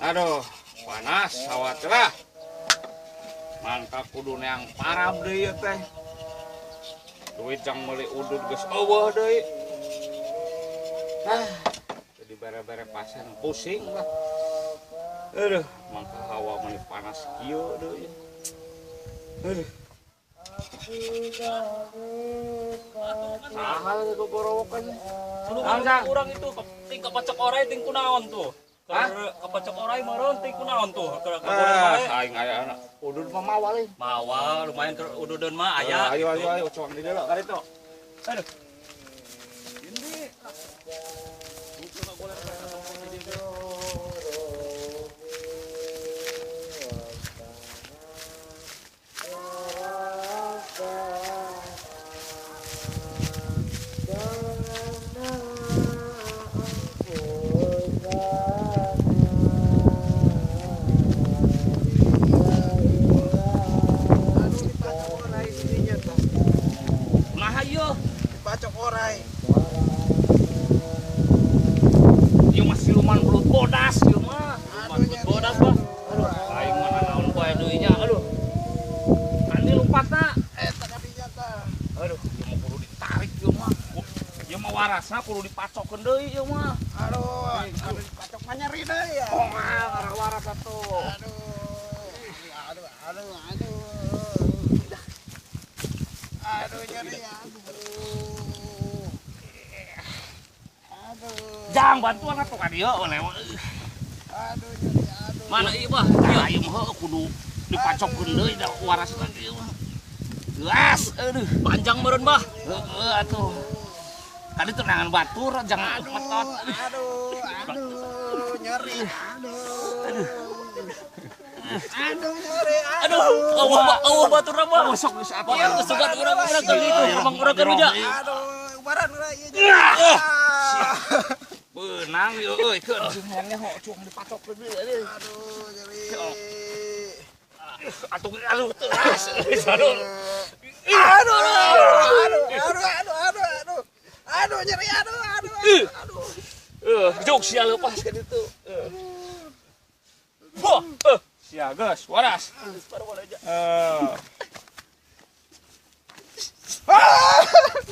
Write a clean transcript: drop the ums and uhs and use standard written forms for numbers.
Aduh, panas sawat lah. Mangka kudu yang parah deh ya teh. Duit yang meuli udud geus eueuh deui. Jadi bare-bare pasang pusing lah. Aduh, mangka hawa meni panas kieu deui. Aduh. Sahal itu gorowokan. Urang itu ting kapacok orai ting kunaon tuh. Kapacok orai meureun ting kunaon tuh. Aing aya anak udud mah mawal euy. Mawal lumayan keur ududeun mah aya. Ayo coang di deuleu ka ditu. Aduh. Pacok orai. Ieu masih lumayan belut bodas ieu mah. Belut bodas mah. Aduh, aing mana naon bae deui nya. Aduh. Kandi lompatna. Eta kadinya tah. Aduh, ieu mah kudu ditarik ieu mah. Ieu mah warasna kudu dipacokeun deui ieu mah. Aduh, dipacok mah nyeri deui ya. Oh, ngara waras atuh. Aduh nyeri aduh. Jang bantuan atuh ka dieu oleh. Aduh nyeri aduh. Mana ieu mah? Ieu mah kudu dipacokeun deui da warasna ieu mah. Geus, aduh. Panjang meureun mah. Heeh atuh. Kali itu nangan batur jangan metot. Aduh nyeri aduh. Aduh nyeri Aduh, eueuh baturna mah. Sok geus atuh. Biar kesugat urang keur itu, emang urang keur ruja. Aduh, ubaran ulah ieu. Beunang ieu euy keun hayangnya ho cuang dipacok deui. Aduh nyeri. Aduh teuas. Aduh. Aduh nyeri aduh. Jok sia leupas ka ditu. Wah, sia geus waras.